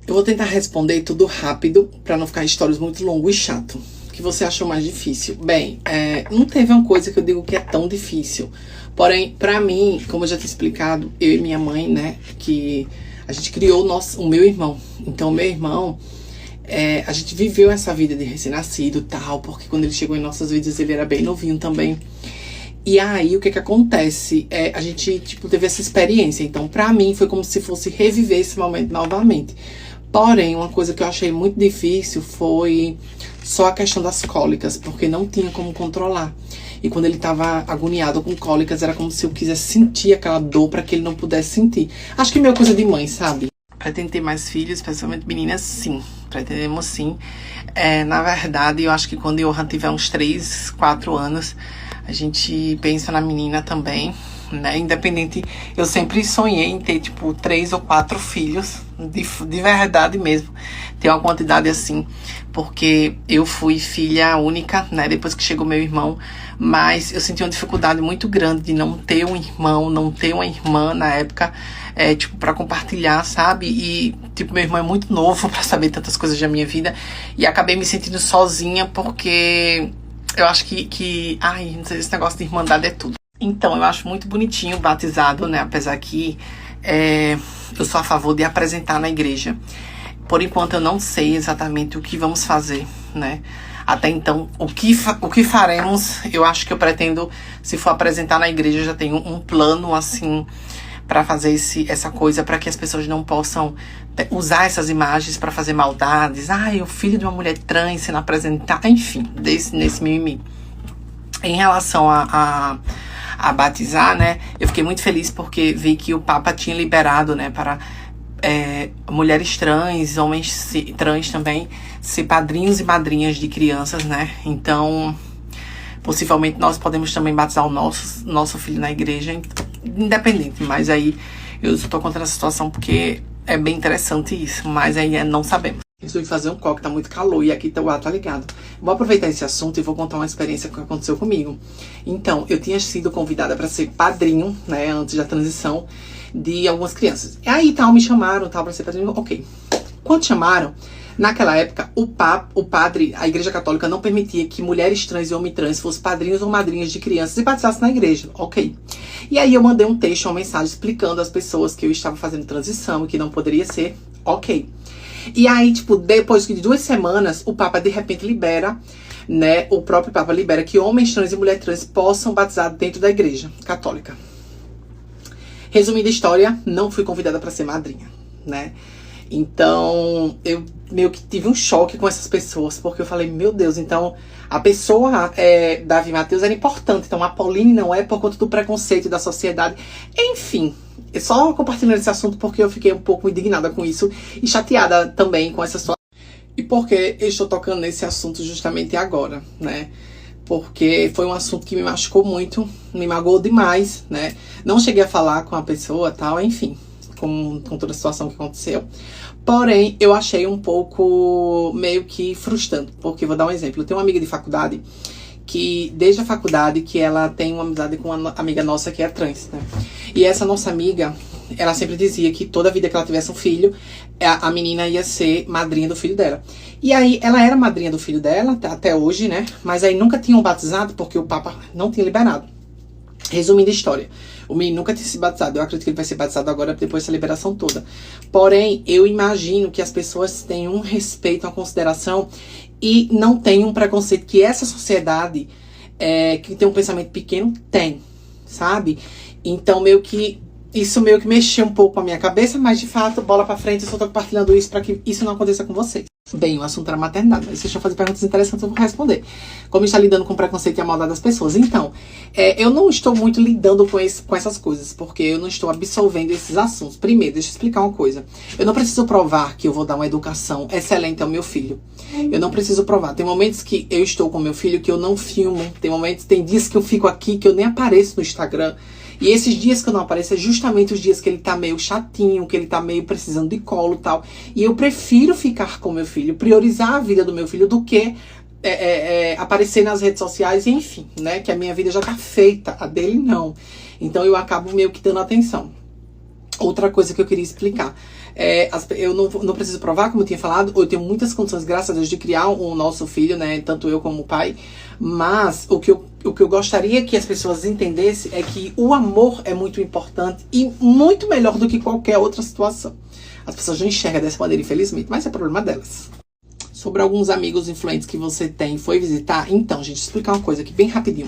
Eu vou tentar responder tudo rápido, pra não ficar histórias muito longo e chato. O que você achou mais difícil? Bem, não teve uma coisa que eu digo que é tão difícil. Porém, pra mim, como eu já tinha explicado, eu e minha mãe, né, que a gente criou o meu irmão. Então, o meu irmão, a gente viveu essa vida de recém-nascido e tal, porque quando ele chegou em nossas vidas, ele era bem novinho também. E aí, o que acontece? A gente, tipo, teve essa experiência. Então, pra mim, foi como se fosse reviver esse momento novamente. Porém, uma coisa que eu achei muito difícil foi só a questão das cólicas, porque não tinha como controlar. E quando ele tava agoniado com cólicas, era como se eu quisesse sentir aquela dor para que ele não pudesse sentir. Acho que é meio coisa de mãe, sabe? Pretendo ter mais filhos, especialmente meninas, sim. Pretendemos sim. Na verdade, eu acho que quando Johan tiver uns 3, 4 anos, a gente pensa na menina também, né? Independente, eu sempre sonhei em ter, tipo, 3 ou 4 filhos, de verdade mesmo. Ter uma quantidade assim, porque eu fui filha única, né? Depois que chegou meu irmão, mas eu senti uma dificuldade muito grande de não ter um irmão, não ter uma irmã na época, tipo, pra compartilhar, sabe? E, tipo, meu irmão é muito novo pra saber tantas coisas da minha vida, e acabei me sentindo sozinha, porque eu acho que ai, não sei, esse negócio de irmandade é tudo. Então, eu acho muito bonitinho o batizado, né? Apesar que eu sou a favor de apresentar na igreja. Por enquanto, eu não sei exatamente o que vamos fazer, né? Até então, o que faremos, eu acho que eu pretendo, se for apresentar na igreja, eu já tenho um plano, assim, para fazer essa coisa, para que as pessoas não possam usar essas imagens para fazer maldades. Ai, o filho de uma mulher trans sendo apresentado, enfim, nesse mimimi. Em relação a batizar, né, eu fiquei muito feliz porque vi que o Papa tinha liberado, né, para mulheres trans, homens trans também, ser padrinhos e madrinhas de crianças, né. Então, possivelmente nós podemos também batizar o nosso filho na igreja, independente. Mas aí eu só tô contando essa situação porque é bem interessante isso, mas aí não sabemos. Eu estou fazer um coque, tá muito calor e aqui o ar tá ligado. Vou aproveitar esse assunto e vou contar uma experiência que aconteceu comigo. Então, eu tinha sido convidada para ser padrinho, né, antes da transição, de algumas crianças. E aí, tal, me chamaram, tal, para ser padrinho, ok. Quando chamaram, naquela época, o padre, a igreja católica não permitia que mulheres trans e homens trans fossem padrinhos ou madrinhas de crianças e batizassem na igreja, ok. E aí eu mandei um texto, uma mensagem explicando às pessoas que eu estava fazendo transição e que não poderia ser, ok. E aí, tipo, depois de 2 semanas, o Papa de repente libera, né, o próprio Papa libera que homens trans e mulheres trans possam batizar dentro da igreja católica. Resumindo a história, não fui convidada para ser madrinha, né. Então, eu meio que tive um choque com essas pessoas, porque eu falei, meu Deus, então a pessoa Davi Mateus era importante, então a Pauline não é por conta do preconceito da sociedade. Enfim, só compartilhando esse assunto porque eu fiquei um pouco indignada com isso e chateada também com essa situação. E por que eu estou tocando nesse assunto justamente agora, né? Porque foi um assunto que me machucou muito, me magoou demais, né? Não cheguei a falar com a pessoa e tal, enfim, com toda a situação que aconteceu. Porém, eu achei um pouco meio que frustrante, porque vou dar um exemplo. Eu tenho uma amiga de faculdade que, desde a faculdade, que ela tem uma amizade com uma amiga nossa que é trans, né? E essa nossa amiga, ela sempre dizia que toda vida que ela tivesse um filho, a menina ia ser madrinha do filho dela. E aí, ela era madrinha do filho dela, até hoje, né? Mas aí nunca tinham batizado, porque o Papa não tinha liberado. Resumindo a história, o menino nunca tinha se batizado. Eu acredito que ele vai ser batizado agora, depois dessa liberação toda. Porém, eu imagino que as pessoas tenham um respeito, uma consideração e não tenham um preconceito que essa sociedade, que tem um pensamento pequeno, tem, sabe? Então, isso meio que mexeu um pouco com a minha cabeça, mas de fato, bola pra frente, eu só tô compartilhando isso pra que isso não aconteça com vocês. Bem, o assunto era maternidade, mas deixa eu fazer perguntas interessantes, eu vou responder. Como está lidando com o preconceito e a maldade das pessoas? Então, eu não estou muito lidando com essas coisas, porque eu não estou absolvendo esses assuntos. Primeiro, deixa eu explicar uma coisa. Eu não preciso provar que eu vou dar uma educação excelente ao meu filho. Eu não preciso provar. Tem momentos que eu estou com meu filho que eu não filmo. Tem dias que eu fico aqui que eu nem apareço no Instagram. E esses dias que eu não apareço é justamente os dias que ele tá meio chatinho, que ele tá meio precisando de colo e tal. E eu prefiro ficar com meu filho, priorizar a vida do meu filho do que aparecer nas redes sociais, enfim, né? Que a minha vida já tá feita, a dele não. Então eu acabo meio que dando atenção. Outra coisa que eu queria explicar. Eu não preciso provar, como eu tinha falado, eu tenho muitas condições, graças a Deus, de criar um nosso filho, né? Tanto eu como o pai. Mas o que eu gostaria que as pessoas entendessem é que o amor é muito importante e muito melhor do que qualquer outra situação. As pessoas não enxergam dessa maneira, infelizmente, mas é problema delas. Sobre alguns amigos influentes que você tem, foi visitar. Então, gente, explicar uma coisa aqui bem rapidinho.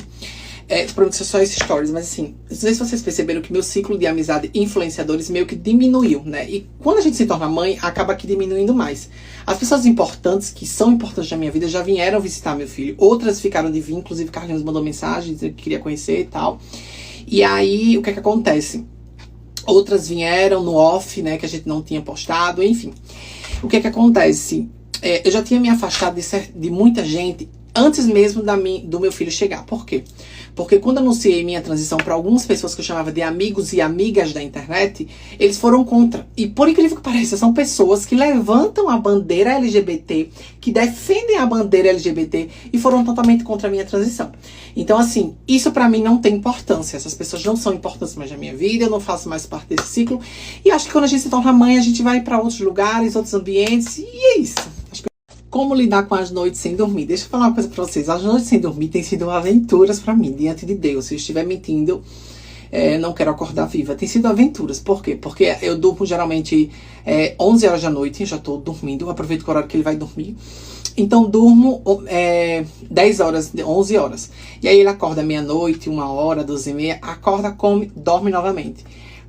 Provavelmente só esses stories, mas assim, não sei se vocês perceberam que meu ciclo de amizade influenciadores meio que diminuiu, né? E quando a gente se torna mãe, acaba aqui diminuindo mais. As pessoas importantes, que são importantes na minha vida, já vieram visitar meu filho. Outras ficaram de vir, inclusive Carlinhos mandou mensagem dizendo que queria conhecer e tal. E aí, o que é que acontece? Outras vieram no off, né, que a gente não tinha postado, enfim. O que é que acontece? Eu já tinha me afastado de muita gente antes mesmo do meu filho chegar. Por quê? Porque quando anunciei minha transição para algumas pessoas que eu chamava de amigos e amigas da internet, eles foram contra. E por incrível que pareça, são pessoas que levantam a bandeira LGBT, que defendem a bandeira LGBT e foram totalmente contra a minha transição. Então, assim, isso para mim não tem importância. Essas pessoas não são importantes mais na minha vida, eu não faço mais parte desse ciclo. E acho que quando a gente se torna mãe, a gente vai para outros lugares, outros ambientes, e é isso. Como lidar com as noites sem dormir? Deixa eu falar uma coisa pra vocês. As noites sem dormir têm sido aventuras pra mim, diante de Deus. Se eu estiver mentindo, não quero acordar viva. Tem sido aventuras. Por quê? Porque eu durmo geralmente 11 horas da noite, já tô dormindo. Eu aproveito o horário que ele vai dormir. Então durmo 10 horas, 11 horas. E aí ele acorda meia-noite, 1 hora, 12h30. Acorda, come, dorme novamente.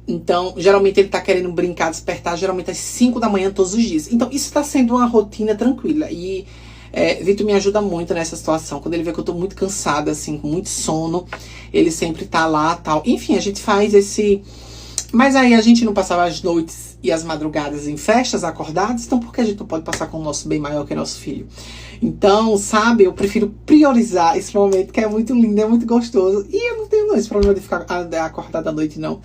Então, geralmente ele tá querendo brincar, despertar, geralmente às 5 da manhã todos os dias. Então, isso tá sendo uma rotina tranquila. E Vitor me ajuda muito nessa situação. Quando ele vê que eu tô muito cansada, assim, com muito sono, ele sempre tá lá, tal. Enfim, a gente faz esse... Mas aí a gente não passava as noites e as madrugadas em festas acordados, então por que a gente não pode passar com o nosso bem maior que é nosso filho? Então, sabe, eu prefiro priorizar esse momento, que é muito lindo, é muito gostoso. E eu não tenho esse problema de ficar acordada à noite, não.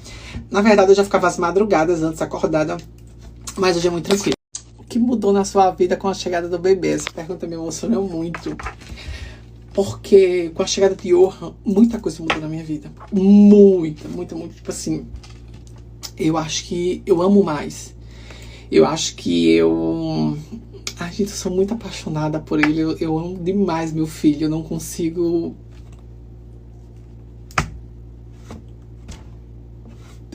Na verdade, eu já ficava às madrugadas antes acordada, mas hoje é muito tranquilo. O que mudou na sua vida com a chegada do bebê? Essa pergunta me emocionou muito. Porque com a chegada de Johan, muita coisa mudou na minha vida. Muita. Tipo assim, eu acho que eu amo mais. Eu acho que eu... Ai, gente, eu sou muito apaixonada por ele. Eu amo demais meu filho. Eu não consigo...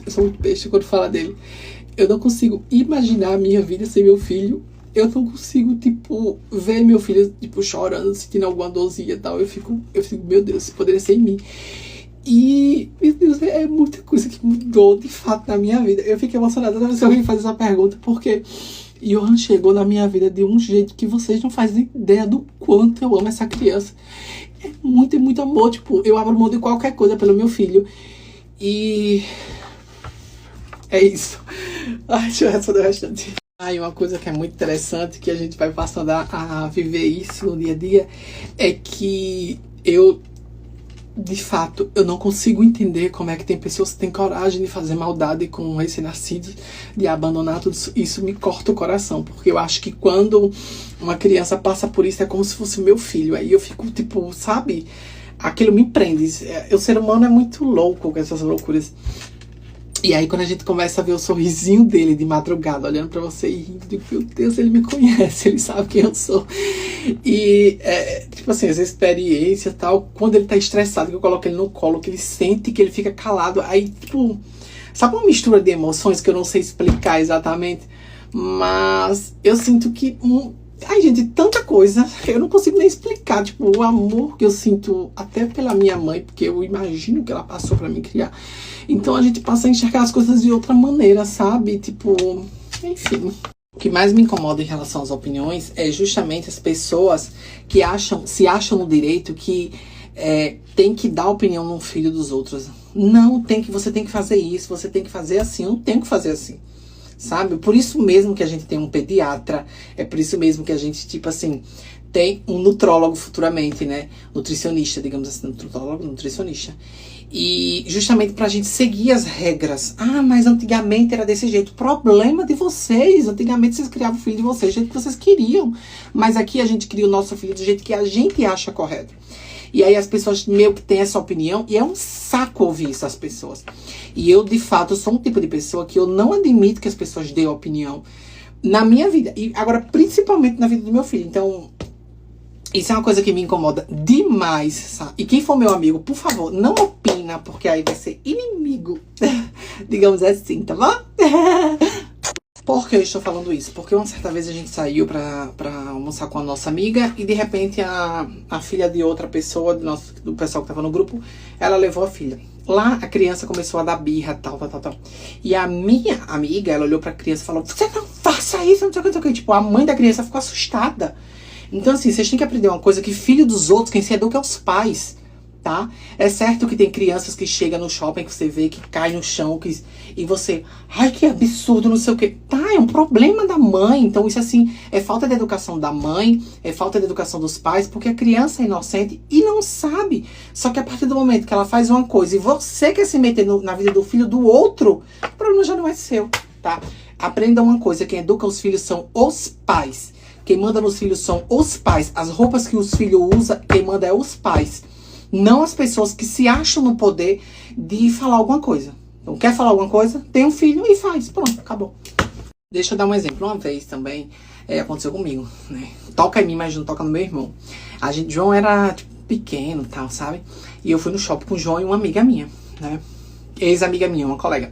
Eu sou muito besta quando falo dele. Eu não consigo imaginar a minha vida sem meu filho. Eu não consigo, tipo, ver meu filho, tipo, chorando, sentindo alguma dorzinha e tal. Eu fico, meu Deus, isso poderia ser em mim. E, meu Deus, é muita coisa que mudou, de fato, na minha vida. Eu fiquei emocionada toda vez que alguém faz essa pergunta, porque Johan chegou na minha vida de um jeito que vocês não fazem ideia do quanto eu amo essa criança. É muito amor, tipo, eu abro mão de qualquer coisa pelo meu filho. E... é isso. Ai, deixa eu responder o restante. Ai, uma coisa que é muito interessante, que a gente vai passando a viver isso no dia a dia, é que eu... de fato, eu não consigo entender como é que tem pessoas que têm coragem de fazer maldade com um recém-nascido, de abandonar tudo isso. Isso me corta o coração, porque eu acho que quando uma criança passa por isso, é como se fosse meu filho. Aí eu fico, tipo, sabe? Aquilo me prende. O ser humano é muito louco com essas loucuras. E aí quando a gente começa a ver o sorrisinho dele de madrugada, olhando pra você e rindo, eu digo, meu Deus, ele me conhece, ele sabe quem eu sou. E, tipo assim, essa experiência e tal, quando ele tá estressado, que eu coloco ele no colo, que ele sente, que ele fica calado, aí, tipo, sabe uma mistura de emoções que eu não sei explicar exatamente, mas eu sinto que... ai, gente, tanta coisa, eu não consigo nem explicar, tipo, o amor que eu sinto até pela minha mãe, porque eu imagino que ela passou pra me criar. Então a gente passa a enxergar as coisas de outra maneira, sabe? Tipo, enfim. O que mais me incomoda em relação às opiniões é justamente as pessoas que se acham no direito que tem que dar opinião no filho dos outros. Não, você tem que fazer isso, você tem que fazer assim, eu não tenho que fazer assim. Sabe? Por isso mesmo que a gente tem um pediatra, é por isso mesmo que a gente, tipo assim, tem um nutrólogo futuramente, né? Nutricionista, digamos assim, nutrólogo, nutricionista. E justamente pra gente seguir as regras. Ah, mas antigamente era desse jeito. Problema de vocês. Antigamente vocês criavam o filho de vocês do jeito que vocês queriam. Mas aqui a gente cria o nosso filho do jeito que a gente acha correto. E aí as pessoas meio que têm essa opinião e é um saco ouvir isso das pessoas. E eu, de fato, sou um tipo de pessoa que eu não admito que as pessoas dêem opinião na minha vida. E agora, principalmente na vida do meu filho. Então, isso é uma coisa que me incomoda demais, sabe? E quem for meu amigo, por favor, não opina, porque aí vai ser inimigo. Digamos assim, tá bom? Por que eu estou falando isso? Porque uma certa vez a gente saiu pra almoçar com a nossa amiga e de repente a filha de outra pessoa, do pessoal que tava no grupo, ela levou a filha. Lá a criança começou a dar birra, tal. E a minha amiga, ela olhou pra criança e falou: você não faça isso, não sei o que, não sei o que. Tipo, a mãe da criança ficou assustada. Então, assim, vocês têm que aprender uma coisa, que filho dos outros, quem se educa é os pais, tá? É certo que tem crianças que chegam no shopping, que você vê, que cai no chão, e você, ai, que absurdo, não sei o quê. Tá, é um problema da mãe. Então, isso, assim, é falta de educação da mãe, é falta de educação dos pais, porque a criança é inocente e não sabe. Só que a partir do momento que ela faz uma coisa e você quer se meter na vida do filho do outro, o problema já não é seu, tá? Aprenda uma coisa, quem educa os filhos são os pais. Quem manda nos filhos são os pais. As roupas que os filhos usam, quem manda é os pais. Não as pessoas que se acham no poder de falar alguma coisa. Então, quer falar alguma coisa? Tem um filho e faz. Pronto, acabou. Deixa eu dar um exemplo. Uma vez também, aconteceu comigo, né? Toca em mim, mas não toca no meu irmão. João era, tipo, pequeno e tal, sabe? E eu fui no shopping com o João e uma amiga minha, né? Ex-amiga minha, uma colega.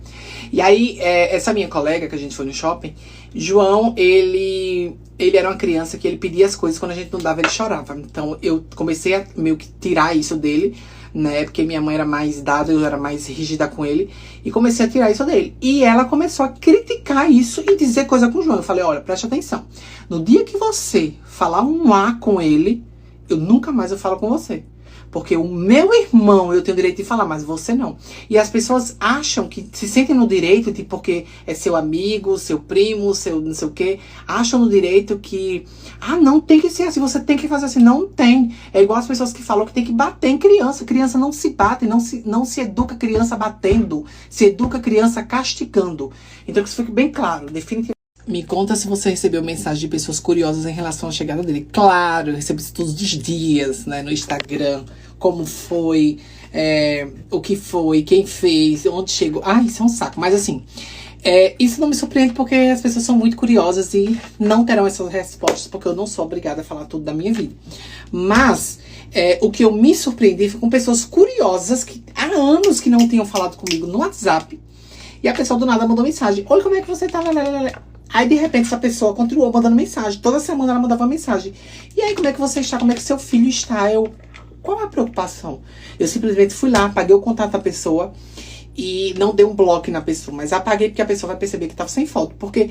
E aí, essa minha colega que a gente foi no shopping, João, ele era uma criança que ele pedia as coisas, quando a gente não dava, ele chorava. Então, eu comecei a meio que tirar isso dele, né? Porque minha mãe era mais dada, eu era mais rígida com ele. E comecei a tirar isso dele. E ela começou a criticar isso e dizer coisa com o João. Eu falei: olha, preste atenção. No dia que você falar um A com ele, eu nunca mais eu falo com você. Porque o meu irmão, eu tenho o direito de falar, mas você não. E as pessoas acham que se sentem no direito, tipo, porque é seu amigo, seu primo, seu não sei o quê. Acham no direito que, não tem que ser assim, você tem que fazer assim. Não tem. É igual as pessoas que falam que tem que bater em criança. Criança não se bate, não se educa criança batendo. Se educa criança castigando. Então que isso fique bem claro, definitivamente. Me conta se você recebeu mensagem de pessoas curiosas em relação à chegada dele. Claro, eu recebo isso todos os dias, né, no Instagram. Como foi, o que foi, quem fez, onde chegou. Isso é um saco. Mas assim, isso não me surpreende porque as pessoas são muito curiosas e não terão essas respostas, porque eu não sou obrigada a falar tudo da minha vida. Mas o que eu me surpreendi foi com pessoas curiosas que há anos que não tinham falado comigo no WhatsApp. E a pessoa do nada mandou mensagem: olha como é que você tá. Aí, de repente, essa pessoa continuou mandando mensagem. Toda semana ela mandava mensagem. E aí, como é que você está? Como é que seu filho está? Qual é a preocupação? Eu simplesmente fui lá, apaguei o contato da pessoa e não dei um bloco na pessoa. Mas apaguei porque a pessoa vai perceber que estava sem foto. Porque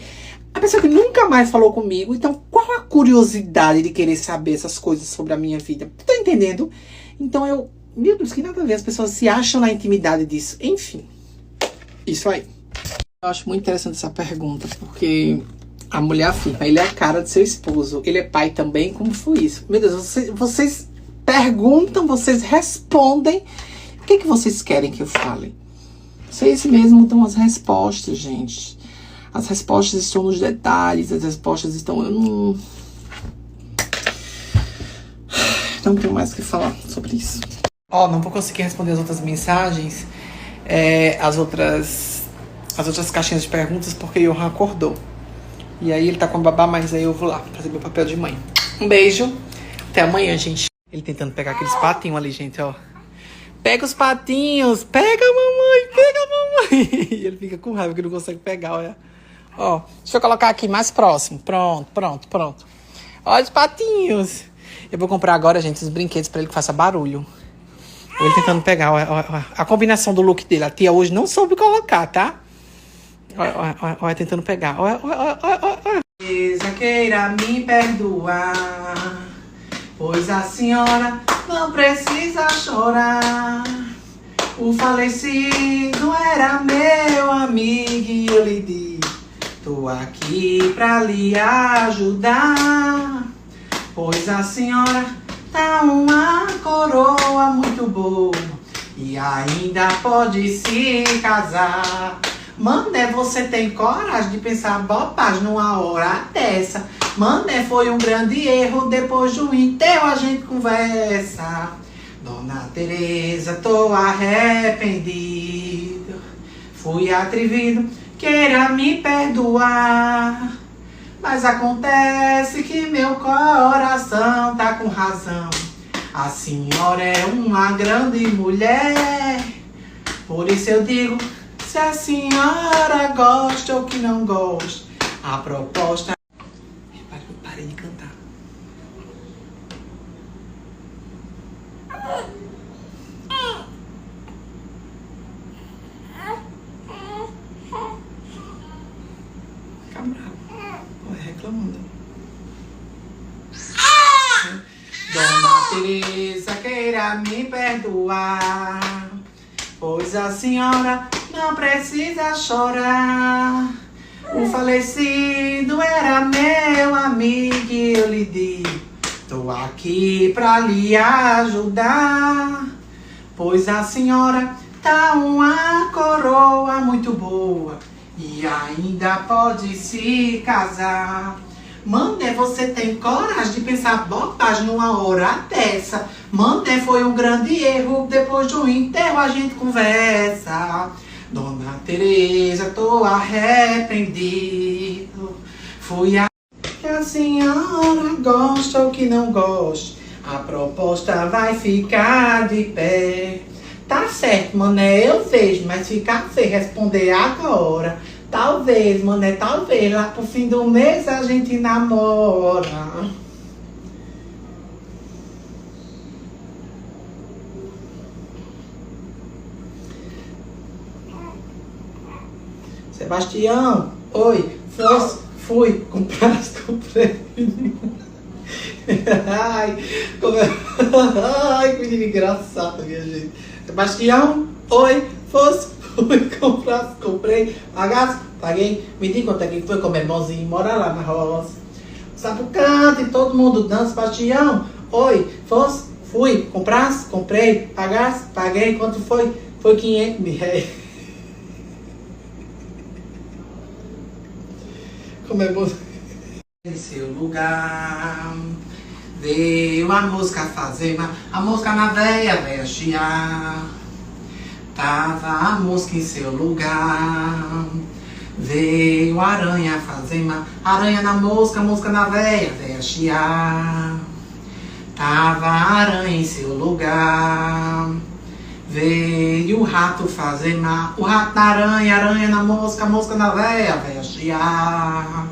a pessoa que nunca mais falou comigo, então qual a curiosidade de querer saber essas coisas sobre a minha vida? Tá entendendo? Então meu Deus, que nada a ver. As pessoas se acham na intimidade disso. Enfim, isso aí. Eu acho muito interessante essa pergunta, porque a mulher afirma: ele é a cara de seu esposo, ele é pai também, como foi isso? Meu Deus, vocês perguntam, vocês respondem, o que vocês querem que eu fale? Vocês mesmos dão as respostas, gente. As respostas estão nos detalhes, as respostas estão... Eu não tenho mais o que falar sobre isso. Não vou conseguir responder as outras mensagens, as outras caixinhas de perguntas, porque o Johan acordou. E aí ele tá com a babá, mas aí eu vou lá fazer meu papel de mãe. Um beijo. Até amanhã, gente. Ele tentando pegar aqueles patinhos ali, gente, ó. Pega os patinhos. Pega, mamãe. Pega, mamãe. E ele fica com raiva que não consegue pegar, olha. Ó, deixa eu colocar aqui mais próximo. Pronto. Olha os patinhos. Eu vou comprar agora, gente, os brinquedos pra ele que faça barulho. Ele tentando pegar, ó, a combinação do look dele. A tia hoje não soube colocar, tá? Olha, tentando pegar. Olha. Queira me perdoar, pois a senhora não precisa chorar. O falecido era meu amigo e eu lhe disse: tô aqui pra lhe ajudar. Pois a senhora tá uma coroa muito boa e ainda pode se casar. Mané, você tem coragem de pensar bobagem numa hora dessa? Mané, foi um grande erro, depois de um enterro a gente conversa. Dona Teresa, tô arrependido. Fui atrevido, queira me perdoar. Mas acontece que meu coração tá com razão. A senhora é uma grande mulher. Por isso eu digo, se a senhora gosta ou que não gosta, a proposta... Repare que eu parei de cantar. Fica bravo. Vai reclamando. Dona Teresa, queira me perdoar, pois a senhora não precisa chorar. O falecido era meu amigo e eu lhe digo, tô aqui pra lhe ajudar. Pois a senhora tá uma coroa muito boa e ainda pode se casar. Mané, você tem coragem de pensar bobagem numa hora dessa? Mané, foi um grande erro, depois do enterro a gente conversa. Dona Teresa, tô arrependido. Fui a... Que a senhora gosta ou que não gosta, a proposta vai ficar de pé. Tá certo, mané, eu vejo, mas ficar feio responder agora. Talvez, mané, talvez, lá pro fim do mês a gente namora. Sebastião, oi, fui, comprar, comprei. Ai, ai, que menino engraçado, minha gente. Sebastião, oi, fui, comprar, comprei, pagasse, paguei. Me diga quanto é que foi com meu irmãozinho, mora lá na roça. Sapucante, e todo mundo dança. Sebastião, oi, fui, comprasse, comprei, pagasse, paguei. Quanto foi? Foi 500 mil reais. Como é bom. Em seu lugar veio a mosca fazer a mosca na véia chiar. Tava a mosca em seu lugar. Veio a aranha fazer aranha na mosca na véia chiar. Tava a aranha em seu lugar. Veio o rato fazer o rato na aranha, aranha na mosca na véia chiar.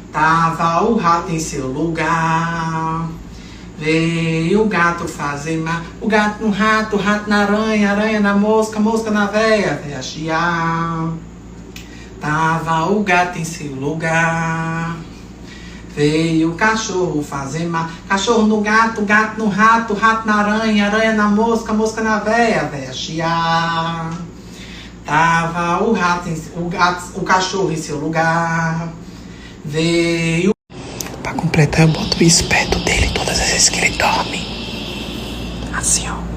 Tava o rato em seu lugar. Veio o gato fazer o gato no rato, rato na aranha, aranha na mosca na véia chiar. Tava o gato em seu lugar. Veio o cachorro fazer cachorro no gato, gato no rato, rato na aranha, aranha na mosca na véia chiar. Tava o rato, o cachorro em seu lugar. Veio. Pra completar, eu boto isso perto dele todas as vezes que ele dorme. Assim, ó.